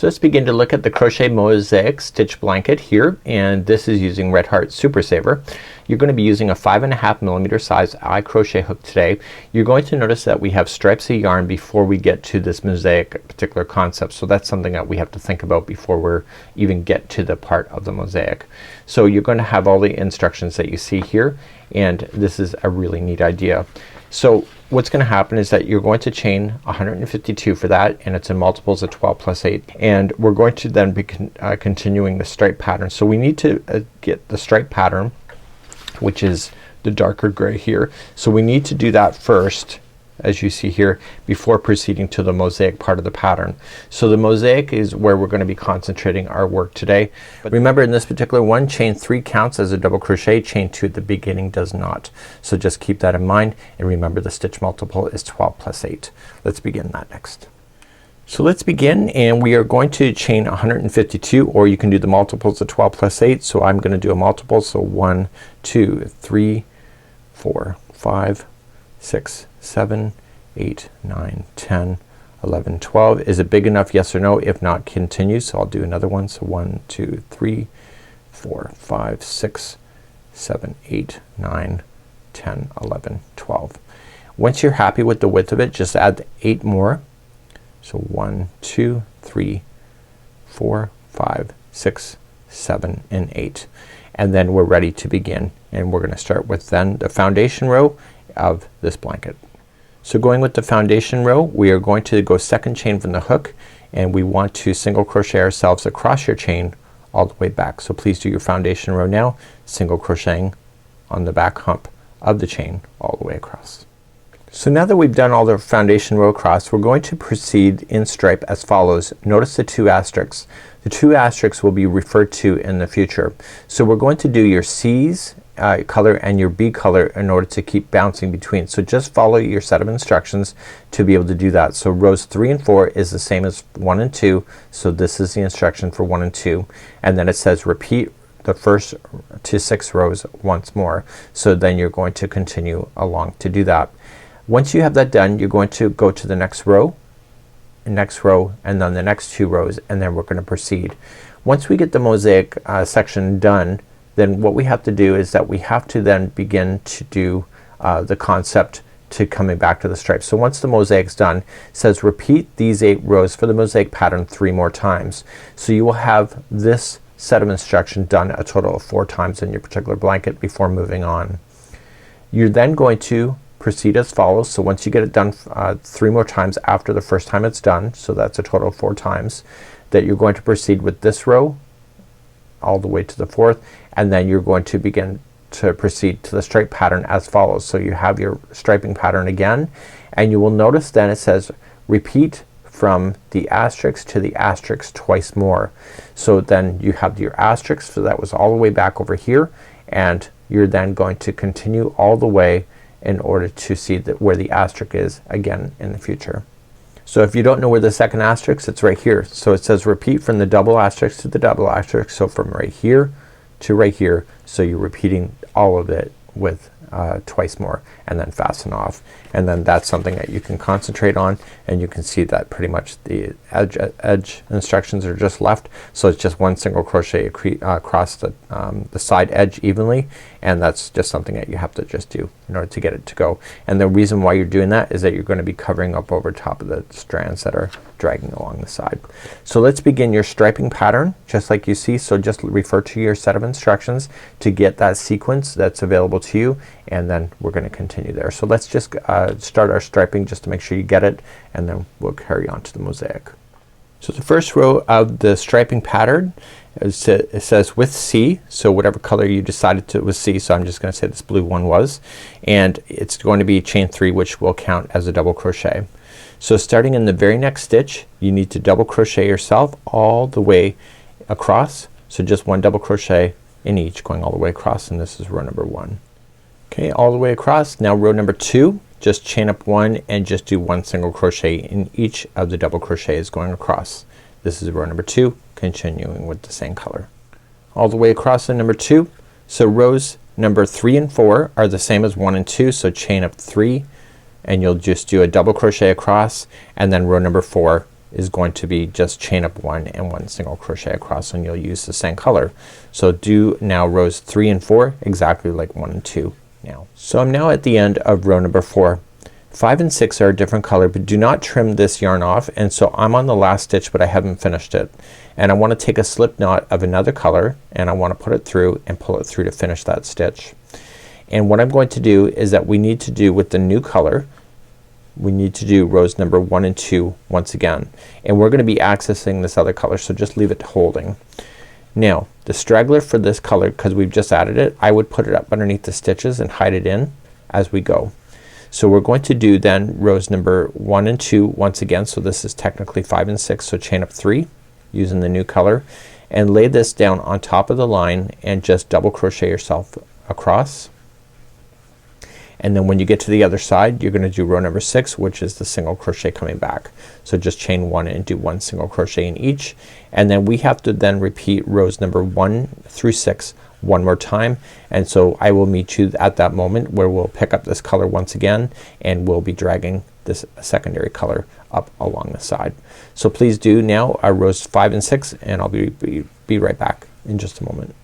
So let's begin to look at the Crochet Mosaic stitch blanket here, and this is using Red Heart Super Saver. You're going to be using a 5.5mm size eye crochet hook today. You're going to notice that we have stripes of yarn before we get to this mosaic particular concept, so that's something that we have to think about before we're even get to the part of the mosaic. So you're going to have all the instructions that you see here, and this is a really neat idea. So what's gonna happen is that you're going to chain 152 for that, and it's in multiples of 12 plus 8, and we're going to then be continuing the stripe pattern. So we need to get the stripe pattern, which is the darker gray here. So we need to do that first, as you see here, before proceeding to the mosaic part of the pattern. So the mosaic is where we're gonna be concentrating our work today. But remember, in this particular one, chain 3 counts as a double crochet, chain 2 at the beginning does not. So just keep that in mind, and remember the stitch multiple is 12 plus 8. Let's begin that next. So let's begin, and we are going to chain 152, or you can do the multiples of 12 plus 8. So I'm gonna do a multiple, so 1 2 3 4 5 6 7 8 9 10 11 12. Is it big enough? Yes or no? If not, continue. So I'll do another one. So 1 2 3 4 5 6 7 8 9 10 11 12. Once you're happy with the width of it, just add 8 more. So 1 2 3 4 5 6 7 and 8, and then we're ready to begin, and we're gonna start with then the foundation row of this blanket. So going with the foundation row, we are going to go second chain from the hook, and we want to single crochet ourselves across your chain all the way back. So please do your foundation row now, single crocheting on the back hump of the chain all the way across. So now that we've done all the foundation row across, we're going to proceed in stripe as follows. Notice the 2 asterisks. The 2 asterisks will be referred to in the future. So we're going to do your C's color and your B color in order to keep bouncing between. So just follow your set of instructions to be able to do that. So rows 3 and 4 is the same as 1 and 2. So this is the instruction for 1 and 2, and then it says repeat the first to 6 rows once more. So then you're going to continue along to do that. Once you have that done, you're going to go to the next row, and then the next 2 rows, and then we're gonna proceed. Once we get the mosaic section done, then what we have to do is that we have to then begin to do the concept to coming back to the stripe. So once the mosaic's done, it says repeat these 8 rows for the mosaic pattern 3 more times. So you will have this set of instruction done a total of 4 times in your particular blanket before moving on. You're then going to proceed as follows. So once you get it done 3 more times after the first time it's done, so that's a total of 4 times, that you're going to proceed with this row all the way to the 4th, and then you're going to begin to proceed to the stripe pattern as follows. So you have your striping pattern again, and you will notice then it says repeat from the asterisk to the asterisk twice more. So then you have your asterisk, so that was all the way back over here, and you're then going to continue all the way in order to see that where the asterisk is again in the future. So if you don't know where the second asterisk, it's right here. So it says repeat from the double asterisk to the double asterisk. So from right here to right here. So you're repeating all of it with twice more, and then fasten off, and then that's something that you can concentrate on, and you can see that pretty much the edge instructions are just left. So it's just 1 single crochet across the side edge evenly, and that's just something that you have to just do in order to get it to go. And the reason why you're doing that is that you're going to be covering up over top of the strands that are dragging along the side. So let's begin your striping pattern just like you see. So just refer to your set of instructions to get that sequence that's available to you, and then we're going to continue there. So let's just start our striping just to make sure you get it, and then we'll carry on to the mosaic. So the first row of the striping pattern it says with C, so whatever color you decided to was C, so I'm just gonna say this blue one was, and it's going to be chain 3, which will count as a double crochet. So starting in the very next stitch, you need to double crochet yourself all the way across. So just 1 double crochet in each going all the way across, and this is row number 1. Okay, all the way across. Now row number 2, just chain up 1 and just do 1 single crochet in each of the double crochets going across. This is row number 2, continuing with the same color. All the way across in number 2. So rows number 3 and 4 are the same as 1 and 2, so chain up 3 and you'll just do a double crochet across, and then row number 4 is going to be just chain up 1 and 1 single crochet across, and you'll use the same color. So do now rows 3 and 4 exactly like 1 and 2 now. So I'm now at the end of row number 4. 5 and 6 are a different color, but do not trim this yarn off, and so I'm on the last stitch but I haven't finished it, and I want to take a slip knot of another color and I want to put it through and pull it through to finish that stitch. And what I'm going to do is that we need to do with the new color, we need to do rows number 1 and 2 once again, and we're gonna be accessing this other color, so just leave it holding. Now the straggler for this color, because we've just added it, I would put it up underneath the stitches and hide it in as we go. So we're going to do then rows number 1 and 2 once again, so this is technically 5 and 6, so chain up 3 using the new color and lay this down on top of the line and just double crochet yourself across. And then when you get to the other side you're gonna do row number 6, which is the single crochet coming back. So just chain 1 and do 1 single crochet in each, and then we have to then repeat rows number 1 through 6 one more time, and so I will meet you at that moment where we'll pick up this color once again and we'll be dragging this secondary color up along the side. So please do now rows 5 and 6, and I'll be right back in just a moment.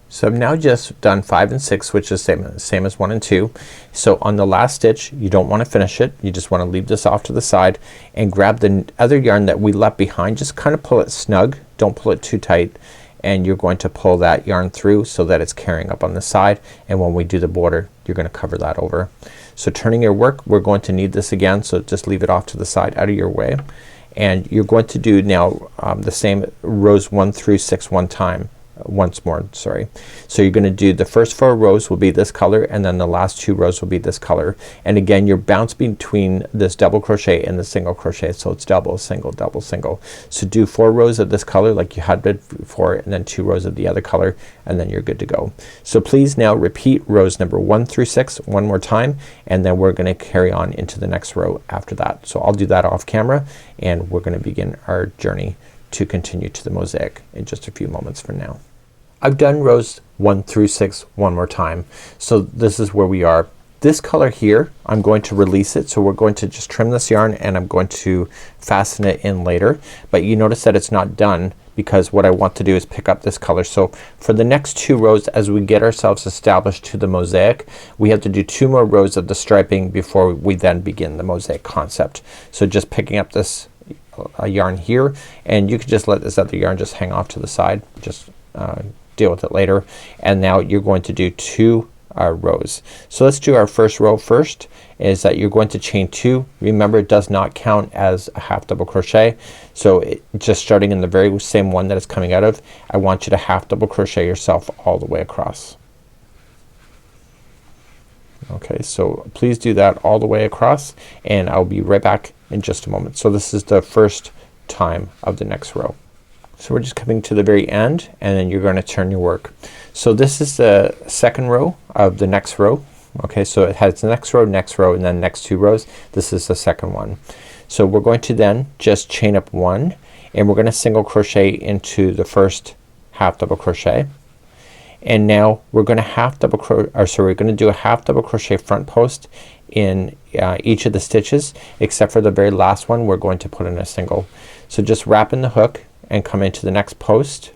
So I've now just done 5 and 6, which is same as 1 and 2. So on the last stitch you don't want to finish it, you just want to leave this off to the side and grab the other yarn that we left behind, just kind of pull it snug, don't pull it too tight, and you're going to pull that yarn through so that it's carrying up on the side, and when we do the border you're gonna cover that over. So turning your work, we're going to need this again, so just leave it off to the side out of your way, and you're going to do now the same rows 1 through 6 once more, sorry. So you're gonna do the first 4 rows will be this color, and then the last 2 rows will be this color, and again you're bouncing between this double crochet and the single crochet, so it's double single double single. So do 4 rows of this color like you had before, and then 2 rows of the other color, and then you're good to go. So please now repeat rows number 1 through 6 one more time, and then we're gonna carry on into the next row after that. So I'll do that off camera, and we're gonna begin our journey to continue to the mosaic in just a few moments from now. I've done rows 1 through 6 one more time. So this is where we are. This color here I'm going to release it, so we're going to just trim this yarn and I'm going to fasten it in later, but you notice that it's not done because what I want to do is pick up this color. So for the next 2 rows, as we get ourselves established to the mosaic, we have to do 2 more rows of the striping before we then begin the mosaic concept. So just picking up this yarn here, and you can just let this other yarn just hang off to the side, just deal with it later, and now you're going to do 2 rows. So let's do our first row first, is that you're going to chain 2. Remember it does not count as a half double crochet, so just starting in the very same one that it's coming out of, I want you to half double crochet yourself all the way across. Okay, so please do that all the way across, and I'll be right back in just a moment. So this is the first time of the next row. So we're just coming to the very end, and then you're going to turn your work. So this is the second row of the next row. Okay, so it has the next row, and then next 2 rows. This is the second one. So we're going to then just chain up 1, and we're gonna single crochet into the first half double crochet, and now we're gonna we're gonna do a half double crochet front post in each of the stitches, except for the very last one we're going to put in a single. So just wrap in the hook and come into the next post,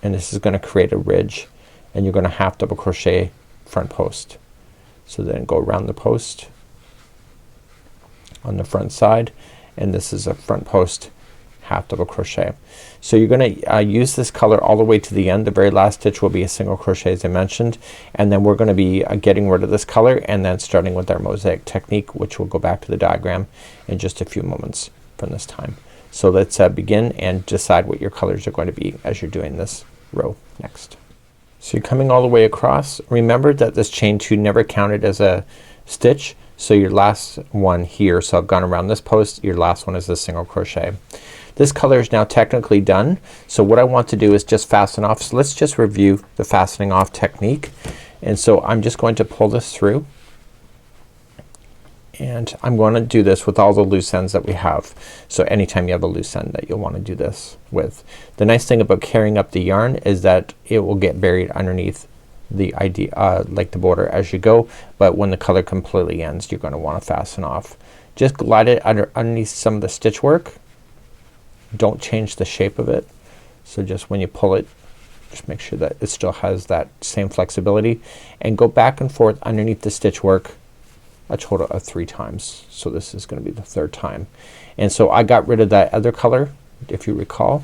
and this is gonna create a ridge, and you're gonna half double crochet front post. So then go around the post on the front side, and this is a front post half double crochet. So you're gonna use this color all the way to the end. The very last stitch will be a single crochet as I mentioned, and then we're gonna be getting rid of this color and then starting with our mosaic technique, which will go back to the diagram in just a few moments from this time. So let's begin and decide what your colors are going to be as you're doing this row next. So you're coming all the way across. Remember that this chain 2 never counted as a stitch, so your last one here, so I've gone around this post, your last one is a single crochet. This color is now technically done, so what I want to do is just fasten off. So let's just review the fastening off technique, and so I'm just going to pull this through, and I'm going to do this with all the loose ends that we have. So anytime you have a loose end that you'll want to do this with. The nice thing about carrying up the yarn is that it will get buried underneath the idea like the border as you go, but when the color completely ends you're going to want to fasten off just glide it underneath some of the stitch work. Don't change the shape of it. So just when you pull it, just make sure that it still has that same flexibility, and go back and forth underneath the stitch work a total of 3 times. So this is gonna be the 3rd time. And so I got rid of that other color, if you recall.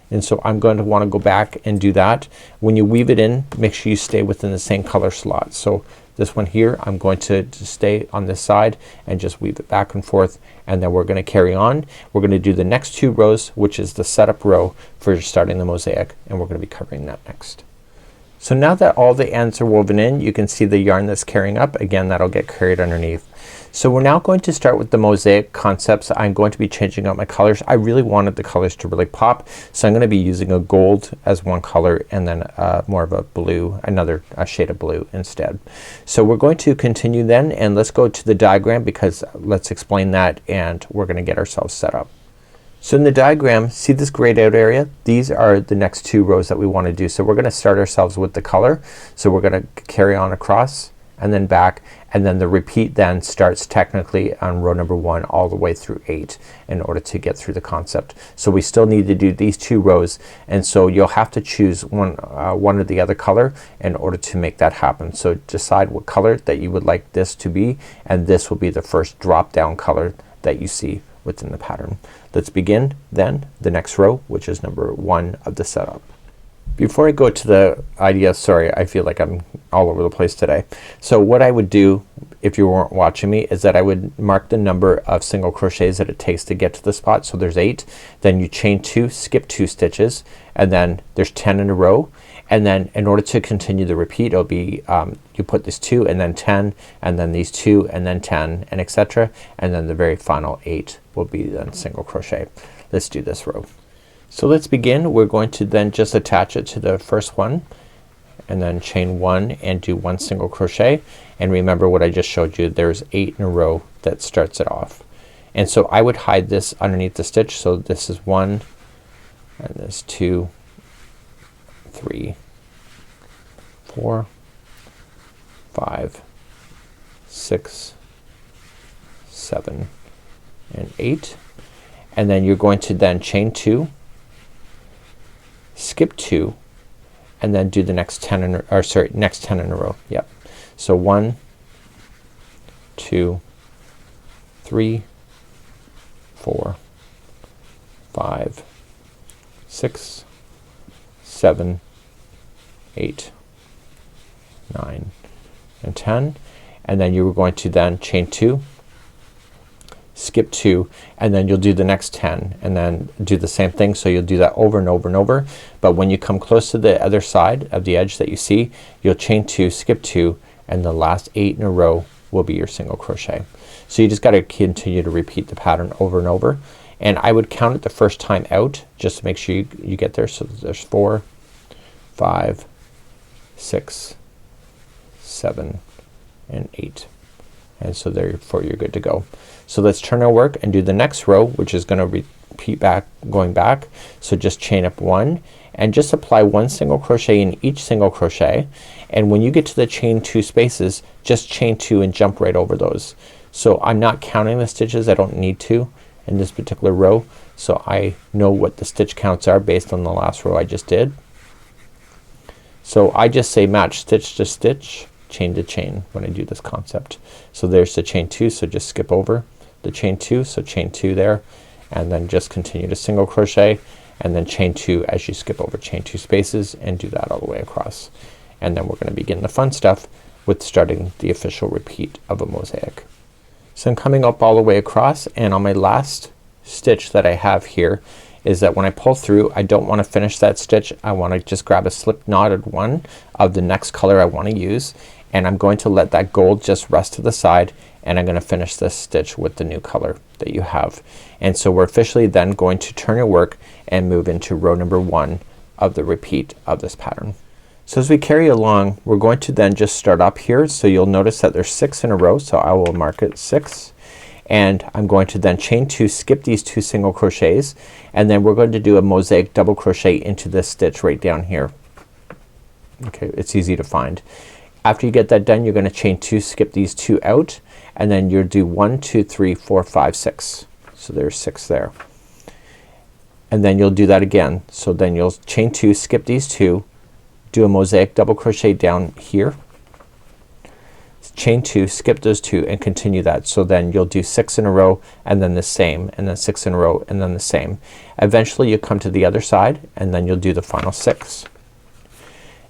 And so I'm going to want to go back and do that. When you weave it in, make sure you stay within the same color slot. So this one here, I'm going to stay on this side and just weave it back and forth, and then we're gonna carry on. We're gonna do the next 2 rows, which is the setup row for starting the mosaic, and we're gonna be covering that next. So now that all the ends are woven in, you can see the yarn that's carrying up. Again, that'll get carried underneath. So we're now going to start with the mosaic concepts. I'm going to be changing out my colors. I really wanted the colors to really pop, so I'm gonna be using a gold as one color, and then more of a blue, another shade of blue instead. So we're going to continue then, and let's go to the diagram, because let's explain that, and we're gonna get ourselves set up. So in the diagram, see this grayed out area? These are the next 2 rows that we want to do. So we're gonna start ourselves with the color. So we're gonna carry on across and then back, and then the repeat then starts technically on row number 1 all the way through 8 in order to get through the concept. So we still need to do these 2 rows, and so you'll have to choose one or the other color in order to make that happen. So decide what color that you would like this to be, and this will be the first drop down color that you see within the pattern. Let's begin then the next row, which is number 1 of the setup. Before I go to the idea, sorry, I feel like I'm all over the place today. So what I would do if you weren't watching me is that I would mark the number of single crochets that it takes to get to the spot. So there's 8, then you chain 2, skip 2 stitches, and then there's 10 in a row. And then in order to continue the repeat, it'll be you put this 2 and then 10, and then these 2 and then 10, and etc. And then the very final 8 will be then single crochet. Let's do this row. So let's begin. We're going to then just attach it to the first one, and then chain 1 and do 1 single crochet. And remember what I just showed you, there's 8 in a row that starts it off. And so I would hide this underneath the stitch. So this is 1, and this 2, 3, 4, 5, 6, 7, and 8. And then you're going to then chain 2, skip 2, and then do the next 10 in a, next 10 in a row. Yep. So 1, 2, 3, 4, 5, 6, 7, 8, 9, and 10. And then you were going to then chain 2, skip 2, and then you'll do the next 10 and then do the same thing. So you'll do that over and over and over, but when you come close to the other side of the edge that you see, you'll chain 2, skip 2, and the last 8 in a row will be your single crochet. So you just got to continue to repeat the pattern over and over, and I would count it the first time out just to make sure you get there. So there's 4, 5, 6, 7, and 8, and so therefore you're good to go. So let's turn our work and do the next row, which is gonna repeat back, going back. So just chain up 1 and just apply 1 single crochet in each single crochet, and when you get to the chain 2 spaces, just chain 2 and jump right over those. So I'm not counting the stitches, I don't need to in this particular row, so I know what the stitch counts are based on the last row I just did. So I just say match stitch to stitch, chain to chain when I do this concept. So there's the chain 2, so just skip over the chain 2, so chain 2 there, and then just continue to single crochet, and then chain 2 as you skip over chain 2 spaces, and do that all the way across. And then we're gonna begin the fun stuff with starting the official repeat of a mosaic. So I'm coming up all the way across, and on my last stitch that I have here is that when I pull through, I don't want to finish that stitch. I want to just grab a slip knotted one of the next color I want to use, and I'm going to let that gold just rest to the side, and I'm gonna finish this stitch with the new color that you have. And so we're officially then going to turn your work and move into row number 1 of the repeat of this pattern. So as we carry along, we're going to then just start up here. So you'll notice that there's 6 in a row, so I will mark it 6, and I'm going to then chain 2, skip these 2 single crochets, and then we're going to do a mosaic double crochet into this stitch right down here. Okay, it's easy to find. After you get that done, you're gonna chain 2, skip these 2 out, and then you'll do 1 2 3 4 5 6. So there's 6 there. And then you'll do that again. So then you'll chain 2, skip these 2, do a mosaic double crochet down here, chain 2, skip those 2, and continue that. So then you'll do 6 in a row, and then the same, and then 6 in a row, and then the same. Eventually you come to the other side, and then you'll do the final 6.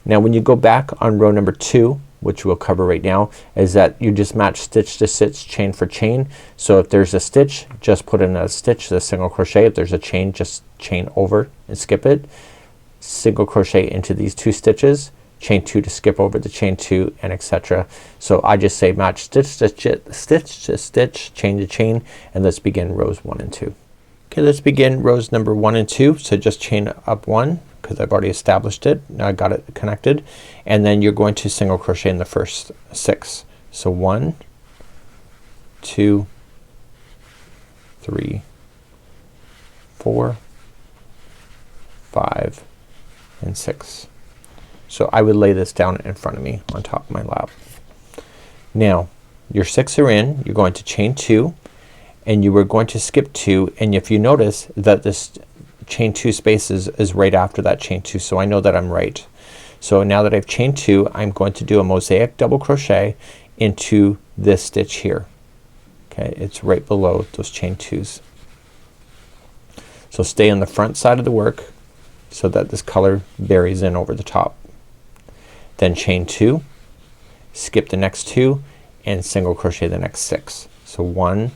Now when you go back on row number 2, which we'll cover right now, is that you just match stitch to stitch, chain for chain. So if there's a stitch, just put in a stitch, the single crochet. If there's a chain, just chain over and skip it. Single crochet into these 2 stitches, chain 2 to skip over the chain 2, and etc. So I just say match stitch to stitch to stitch, chain to chain, and let's begin rows 1 and 2. Okay, let's begin rows number 1 and 2. So just chain up 1 because I've already established it. Now I got it connected, and then you're going to single crochet in the first 6. So 1 2 3 4 5 and 6. So I would lay this down in front of me on top of my lap. Now your 6 are in, you're going to chain 2, and you were going to skip 2, and if you notice that this chain 2 spaces is right after that chain 2, so I know that I'm right. So now that I've chained 2, I'm going to do a mosaic double crochet into this stitch here. Okay, it's right below those chain 2s. So stay on the front side of the work so that this color buries in over the top. Then chain 2, skip the next 2, and single crochet the next 6. So 1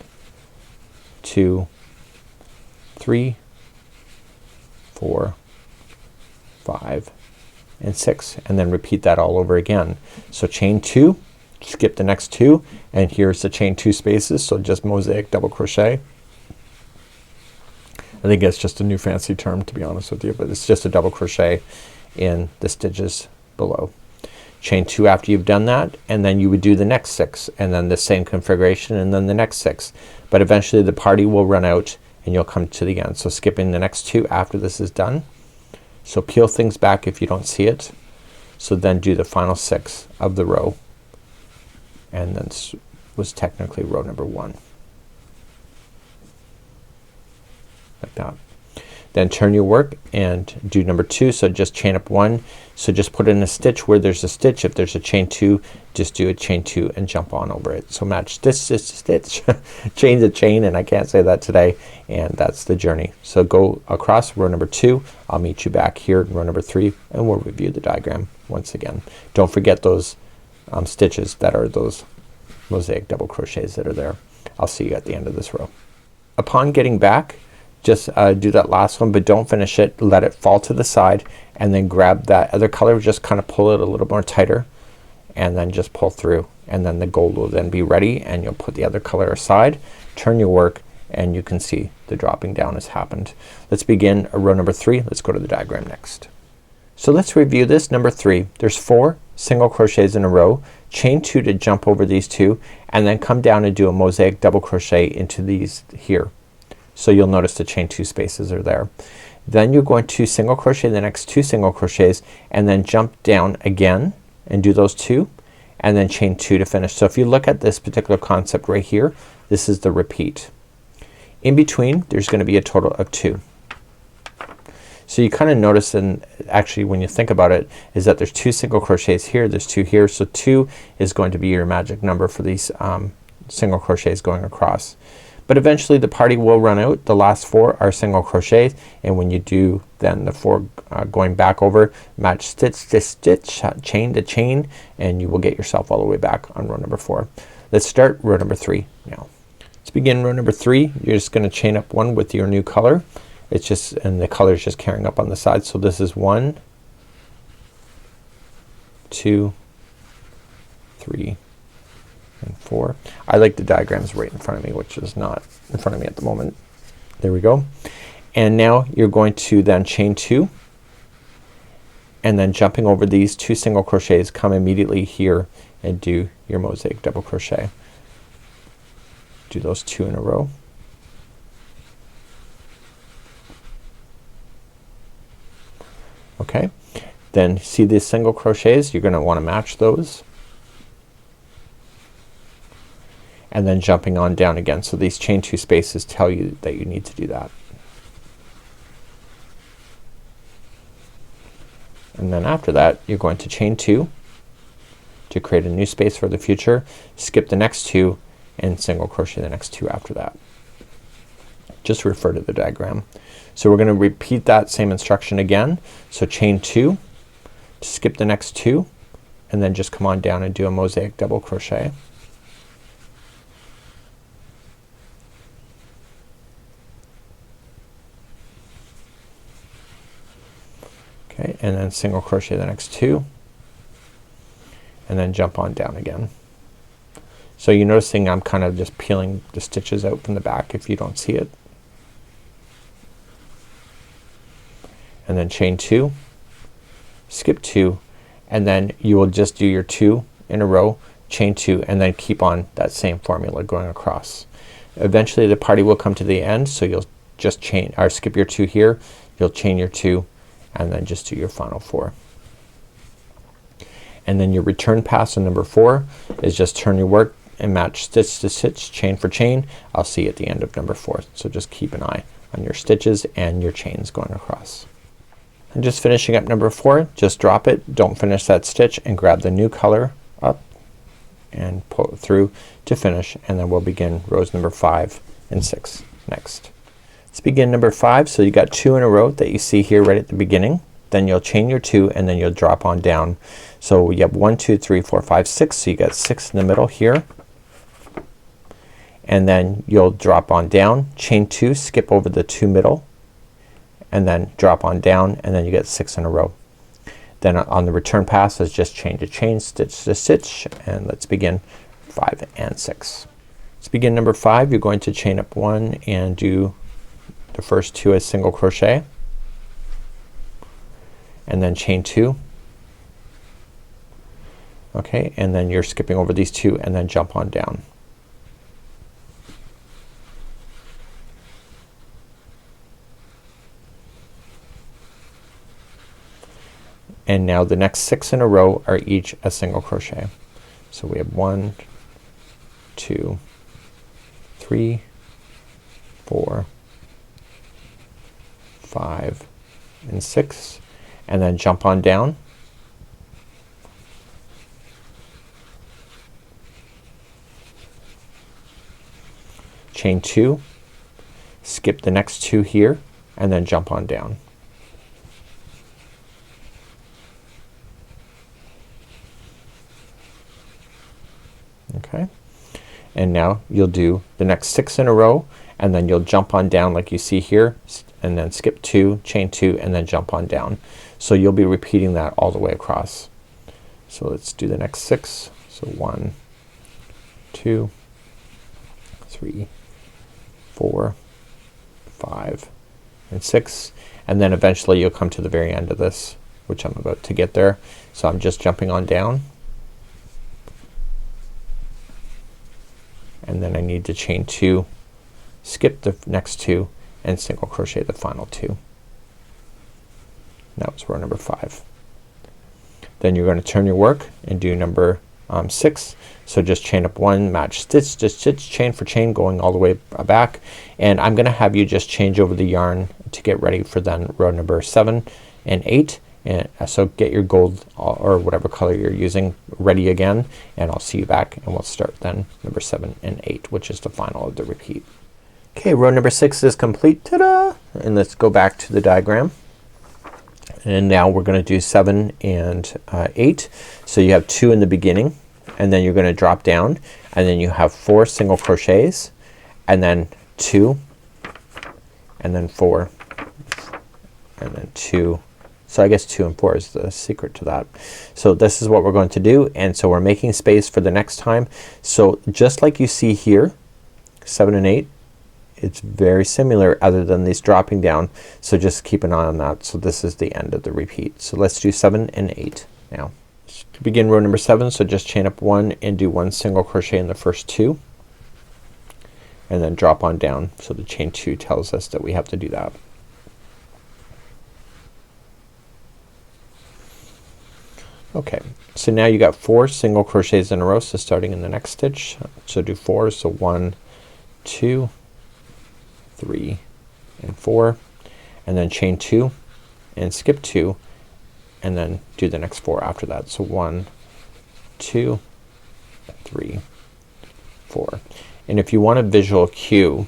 2 3 4 5 and 6, and then repeat that all over again. So chain 2, skip the next 2, and here's the chain 2 spaces, so just mosaic double crochet. I think it's just a new fancy term, to be honest with you, but it's just a double crochet in the stitches below. Chain 2 after you've done that, and then you would do the next 6, and then the same configuration, and then the next 6. But eventually the party will run out and you'll come to the end. So skipping the next 2 after this is done. So peel things back if you don't see it. So then do the final 6 of the row, and then this was technically row number 1. Like that. Then turn your work and do number 2. So just chain up 1. So just put in a stitch where there's a stitch. If there's a chain 2, just do a chain 2 and jump on over it. So match stitch to stitch, chain to chain, and I can't say that today, and that's the journey. So go across row number 2. I'll meet you back here in row number 3, and we'll review the diagram once again. Don't forget those stitches that are those mosaic double crochets that are there. I'll see you at the end of this row. Upon getting back, just do that last one, but don't finish it. Let it fall to the side, and then grab that other color, just kind of pull it a little more tighter, and then just pull through, and then the gold will then be ready, and you'll put the other color aside, turn your work, and you can see the dropping down has happened. Let's begin row number 3. Let's go to the diagram next. So let's review this. Number 3, there's 4 single crochets in a row, chain 2 to jump over these 2, and then come down and do a mosaic double crochet into these here. So you'll notice the chain 2 spaces are there. Then you're going to single crochet the next 2 single crochets, and then jump down again and do those 2, and then chain 2 to finish. So if you look at this particular concept right here, this is the repeat. In between there's going to be a total of 2. So you kind of notice, and actually when you think about it, is that there's 2 single crochets here, there's 2 here, so 2 is going to be your magic number for these single crochets going across. But eventually the party will run out. The last 4 are single crochets, and when you do then the 4 going back over, match stitch to stitch, chain to chain, and you will get yourself all the way back on row number 4. Let's start row number 3 now. Let's begin row number 3. You're just going to chain up 1 with your new color. It's just, and the color is just carrying up on the side. So this is 1 2 3 and 4. I like the diagrams right in front of me, which is not in front of me at the moment. There we go. And now you're going to then chain 2, and then jumping over these 2 single crochets, come immediately here and do your mosaic double crochet. Do those 2 in a row. Okay, then see these single crochets, you're going to want to match those. and then jumping on down again. So these chain 2 spaces tell you that you need to do that. And then after that you're going to chain 2 to create a new space for the future, skip the next 2 and single crochet the next 2 after that. Just refer to the diagram. So we're gonna repeat that same instruction again. So chain 2 to skip the next 2 and then just come on down and do a mosaic double crochet. Okay, and then single crochet the next 2 and then jump on down again. So you're noticing I'm kind of just peeling the stitches out from the back if you don't see it. And then chain 2, skip 2, and then you will just do your 2 in a row, chain 2, and then keep on that same formula going across. Eventually the party will come to the end, so you'll just chain or skip your 2 here, you'll chain your 2 and then just do your final 4. And then your return pass on number 4 is just turn your work and match stitch to stitch, chain for chain. I'll see you at the end of number 4. So just keep an eye on your stitches and your chains going across. And just finishing up number 4, just drop it, don't finish that stitch, and grab the new color up and pull it through to finish, and then we'll begin rows number 5 and 6 next. Let's begin number 5. So you got 2 in a row that you see here right at the beginning. Then you'll chain your 2 and then you'll drop on down. So you have 1 2 3 4 5 6. So you got 6 in the middle here. And then you'll drop on down, chain 2, skip over the 2 middle, and then drop on down, and then you get 6 in a row. Then on the return pass is just chain to chain, stitch to stitch, and let's begin 5 and 6. Let's begin number 5. You're going to chain up 1 and do the first 2 as single crochet, and then chain 2. Okay, and then you're skipping over these 2 and then jump on down. And now the next 6 in a row are each a single crochet. So we have 1 2 3 4 5 and 6, and then jump on down. Chain 2, skip the next 2 here, and then jump on down. Okay, and now you'll do the next 6 in a row, and then you'll jump on down like you see here, and then skip 2, chain 2, and then jump on down. So you'll be repeating that all the way across. So let's do the next 6. So 1 2 3 4 5 and 6, and then eventually you'll come to the very end of this, which I'm about to get there. So I'm just jumping on down, and then I need to chain 2, skip the next 2, and single crochet the final 2. That was row number 5. Then you're going to turn your work and do number 6. So just chain up 1, match stitch to stitch, chain for chain, going all the way back, and I'm gonna have you just change over the yarn to get ready for then row number 7 and 8. And so get your gold or whatever color you're using ready again, and I'll see you back and we'll start then number 7 and 8, which is the final of the repeat. Okay, row number 6 is complete. Ta-da! And let's go back to the diagram. And now we're gonna do 7 and 8. So you have 2 in the beginning, and then you're gonna drop down, and then you have 4 single crochets, and then 2, and then 4, and then 2. So I guess 2 and 4 is the secret to that. So this is what we're going to do, and so we're making space for the next time. So just like you see here, 7 and 8, it's very similar other than these dropping down. So just keep an eye on that. So this is the end of the repeat. So let's do 7 and 8 now. To begin row number 7, so just chain up 1 and do 1 single crochet in the first 2, and then drop on down. So the chain 2 tells us that we have to do that. Okay, so now you got 4 single crochets in a row. So starting in the next stitch, so do 4. So 1, 2, 3 and 4, and then chain 2 and skip 2 and then do the next 4 after that. So 1, 2, 3, 4. And if you want a visual cue,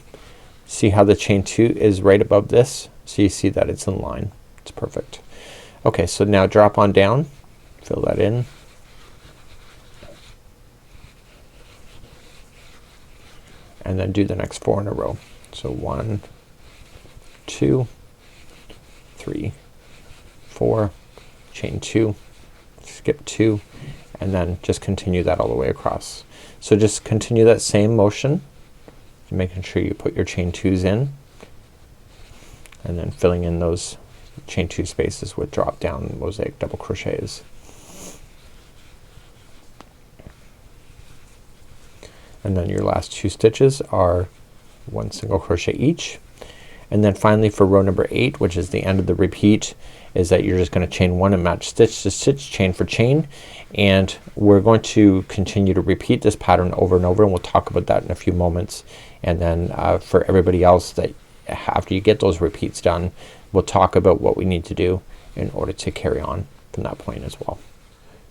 see how the chain 2 is right above this? So you see that it's in line. It's perfect. Okay, so now drop on down, fill that in, and then do the next 4 in a row. So 1, 2, 3, 4, chain 2, skip 2, and then just continue that all the way across. So just continue that same motion, making sure you put your chain 2s in, and then filling in those chain 2 spaces with drop down mosaic double crochets. And then your last 2 stitches are 1 single crochet each. And then finally for row number 8, which is the end of the repeat, is that you're just gonna chain 1 and match stitch to stitch, chain for chain, and we're going to continue to repeat this pattern over and over, and we'll talk about that in a few moments. And then for everybody else, that after you get those repeats done, we'll talk about what we need to do in order to carry on from that point as well.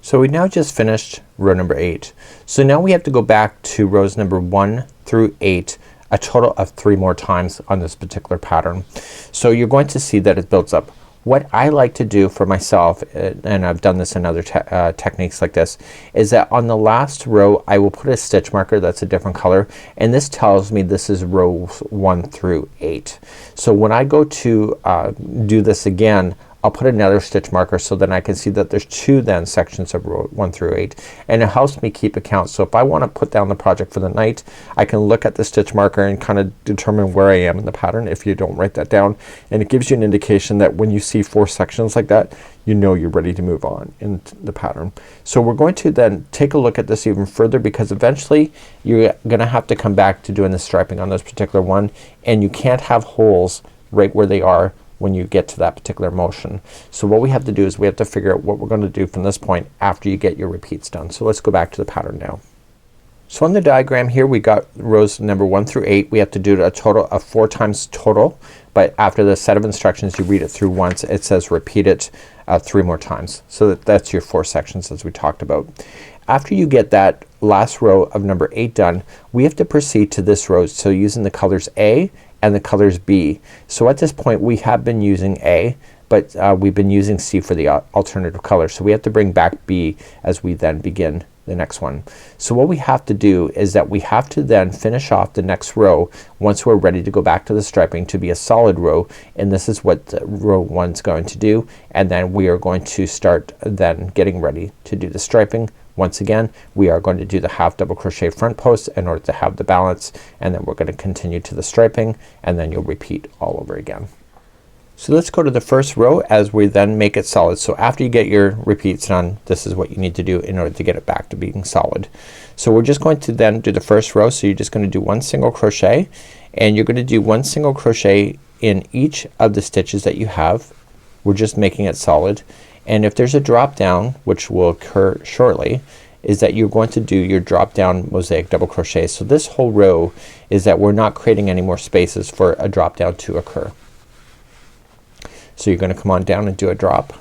So we now just finished row number 8. So now we have to go back to rows number 1 through 8 a total of 3 more times on this particular pattern. So you're going to see that it builds up. What I like to do for myself, and I've done this in other techniques like this, is that on the last row I will put a stitch marker that's a different color, and this tells me this is rows 1 through 8. So when I go to do this again, I'll put another stitch marker so then I can see that there's 2 then sections of row 1 through 8, and it helps me keep account. So if I want to put down the project for the night, I can look at the stitch marker and kind of determine where I am in the pattern if you don't write that down, and it gives you an indication that when you see 4 sections like that, you know you're ready to move on in the pattern. So we're going to then take a look at this even further, because eventually you're gonna have to come back to doing the striping on this particular one, and you can't have holes right where they are when you get to that particular motion. So what we have to do is we have to figure out what we're gonna do from this point after you get your repeats done. So let's go back to the pattern now. So on the diagram here we got rows number 1 through 8. We have to do a total of 4 times total, but after the set of instructions you read it through once. It says repeat it 3 more times. So that's your 4 sections as we talked about. After you get that last row of number 8 done, we have to proceed to this row. So using the colors A and the colors B. So at this point we have been using A, but we've been using C for the alternative color. So we have to bring back B as we then begin the next one. So what we have to do is that we have to then finish off the next row once we're ready to go back to the striping to be a solid row, and this is what row 1 is going to do, and then we are going to start then getting ready to do the striping. Once again we are going to do the half double crochet front post in order to have the balance, and then we're going to continue to the striping, and then you'll repeat all over again. So let's go to the first row as we then make it solid. So after you get your repeats done, this is what you need to do in order to get it back to being solid. So we're just going to then do the first row. So you're just going to do 1 single crochet, and you're going to do 1 single crochet in each of the stitches that you have. We're just making it solid, and if there's a drop down, which will occur shortly, is that you're going to do your drop down mosaic double crochet. So this whole row is that we're not creating any more spaces for a drop down to occur. So you're gonna come on down and do a drop,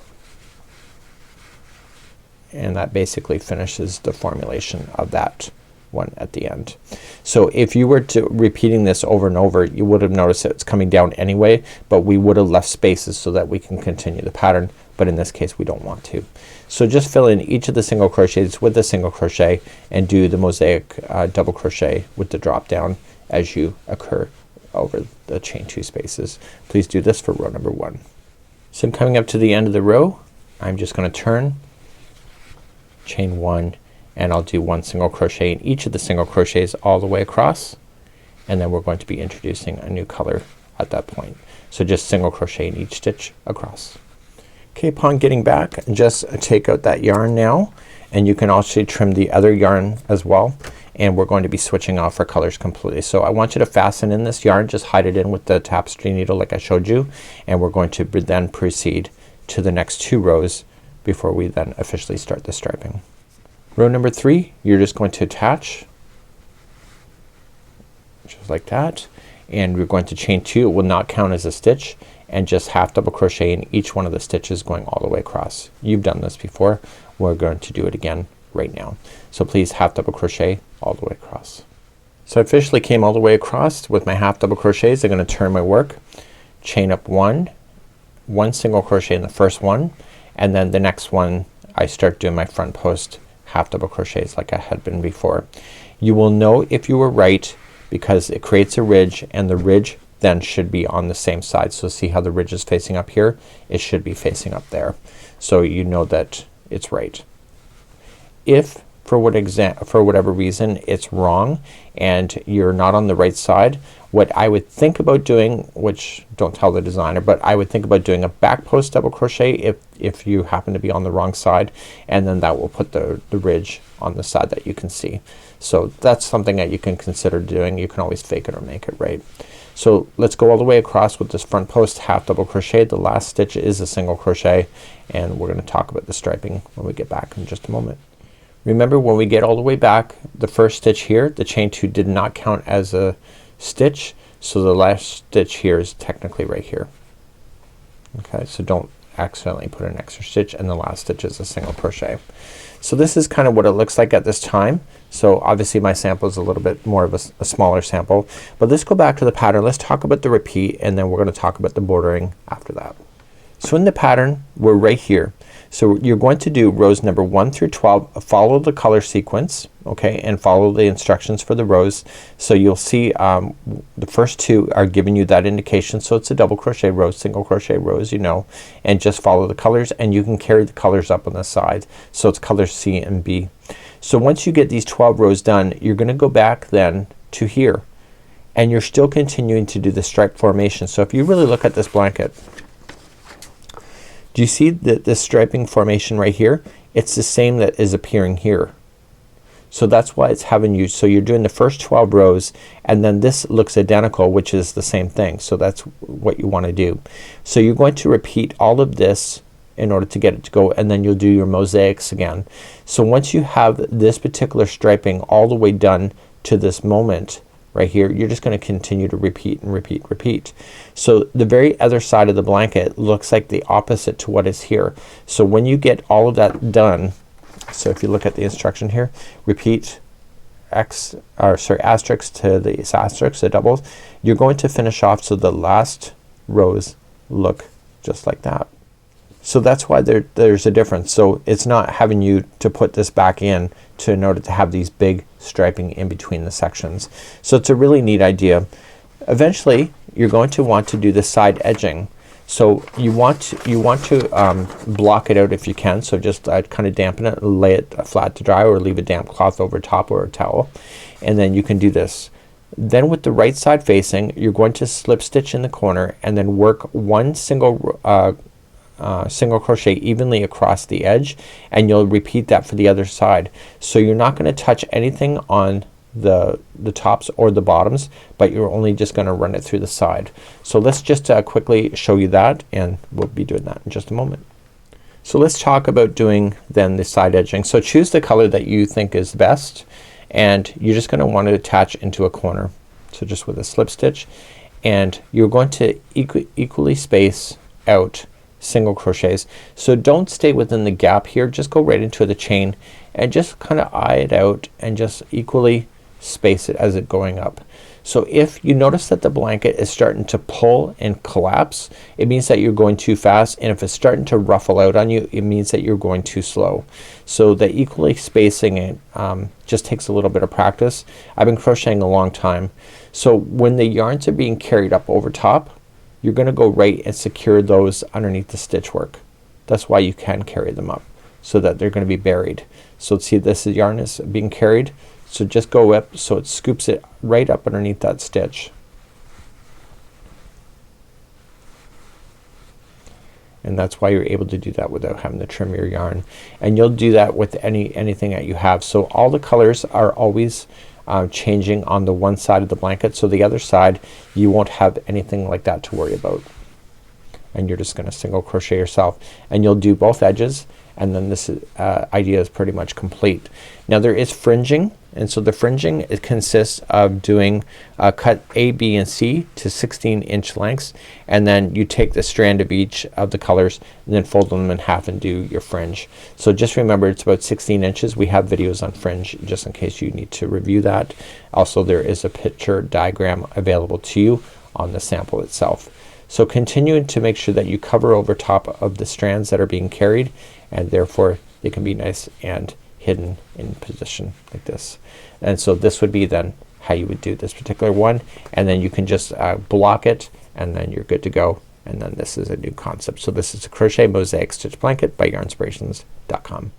and that basically finishes the formulation of that one at the end. So if you were to repeating this over and over, you would have noticed that it's coming down anyway, but we would have left spaces so that we can continue the pattern, but in this case we don't want to. So just fill in each of the single crochets with the single crochet and do the mosaic double crochet with the drop down as you occur over the chain 2 spaces. Please do this for row number 1. So I'm coming up to the end of the row. I'm just gonna turn, chain 1, and I'll do 1 single crochet in each of the single crochets all the way across, and then we're going to be introducing a new color at that point. So just single crochet in each stitch across. Okay, upon getting back, just take out that yarn now, and you can also trim the other yarn as well, and we're going to be switching off our colors completely. So I want you to fasten in this yarn, just hide it in with the tapestry needle like I showed you, and we're going to then proceed to the next 2 rows before we then officially start the striping. Row number 3, you're just going to attach just like that, and we're going to chain 2. It will not count as a stitch, and just half double crochet in each one of the stitches going all the way across. You've done this before. We're going to do it again right now. So please half double crochet all the way across. So I officially came all the way across with my half double crochets. I'm gonna turn my work, chain up one single crochet in the first one, and then the next one I start doing my front post half double crochets like I had been before. You will know if you were right because it creates a ridge, and the ridge then should be on the same side. So see how the ridge is facing up here? It should be facing up there. So you know that it's right. If for whatever reason it's wrong and you're not on the right side, what I would think about doing, which don't tell the designer, but I would think about doing a back post double crochet if you happen to be on the wrong side, and then that will put the ridge on the side that you can see. So that's something that you can consider doing. You can always fake it or make it, right? So let's go all the way across with this front post half double crochet. The last stitch is a single crochet, and we're gonna talk about the striping when we get back in just a moment. Remember, when we get all the way back, the first stitch here, the chain 2 did not count as a stitch, so the last stitch here is technically right here. Okay, so don't accidentally put an extra stitch, and the last stitch is a single crochet. So this is kind of what it looks like at this time. So obviously my sample is a little bit more of a smaller sample, but let's go back to the pattern. Let's talk about the repeat, and then we're gonna talk about the bordering after that. So in the pattern we're right here. So you're going to do rows number 1 through 12, follow the color sequence, okay, and follow the instructions for the rows. So you'll see the first 2 are giving you that indication. So it's a double crochet row, single crochet rows, you know, and just follow the colors, and you can carry the colors up on the side. So it's color C and B. So once you get these 12 rows done, you're gonna go back then to here, and you're still continuing to do the stripe formation. So if you really look at this blanket, do you see that this striping formation right here? It's the same that is appearing here. So that's why it's having you, so you're doing the first 12 rows, and then this looks identical, which is the same thing. So that's what you want to do. So you're going to repeat all of this in order to get it to go, and then you'll do your mosaics again. So once you have this particular striping all the way done to this moment right here, you're just gonna continue to repeat and repeat, repeat. So the very other side of the blanket looks like the opposite to what is here. So when you get all of that done, so if you look at the instruction here, repeat asterisk to the asterisk, the doubles, you're going to finish off so the last rows look just like that. So that's why there's a difference. So it's not having you to put this back in in order to have these big striping in between the sections. So it's a really neat idea. Eventually you're going to want to do the side edging. So you want to block it out if you can. So just kind of dampen it, lay it flat to dry, or leave a damp cloth over top or a towel, and then you can do this. Then with the right side facing, you're going to slip stitch in the corner and then work one single crochet evenly across the edge, and you'll repeat that for the other side. So you're not going to touch anything on the tops or the bottoms, but you're only just going to run it through the side. So let's just quickly show you that, and we'll be doing that in just a moment. So let's talk about doing then the side edging. So choose the color that you think is best, and you're just going to want to attach into a corner. So just with a slip stitch, and you're going to equally space out single crochets. So don't stay within the gap here, just go right into the chain and just kind of eye it out and just equally space it as it going up. So if you notice that the blanket is starting to pull and collapse, it means that you're going too fast, and if it's starting to ruffle out on you, it means that you're going too slow. So the equally spacing it just takes a little bit of practice. I've been crocheting a long time. So when the yarns are being carried up over top, you're gonna go right and secure those underneath the stitch work. That's why you can carry them up, so that they're gonna be buried. So see, this yarn is being carried, so just go up so it scoops it right up underneath that stitch. And that's why you're able to do that without having to trim your yarn. And you'll do that with anything that you have. So all the colors are always changing on the one side of the blanket, so the other side you won't have anything like that to worry about. And you're just gonna single crochet yourself, and you'll do both edges, and then this idea is pretty much complete. Now there is fringing, and so the fringing, it consists of doing cut A, B, and C to 16-inch lengths, and then you take the strand of each of the colors and then fold them in half and do your fringe. So just remember it's about 16 inches. We have videos on fringe just in case you need to review that. Also there is a picture diagram available to you on the sample itself. So continue to make sure that you cover over top of the strands that are being carried, and therefore they can be nice and hidden in position like this. And so this would be then how you would do this particular one, and then you can just block it and then you're good to go. And then this is a new concept. So this is a Crochet Mosaic Stitch Blanket by yarnspirations.com.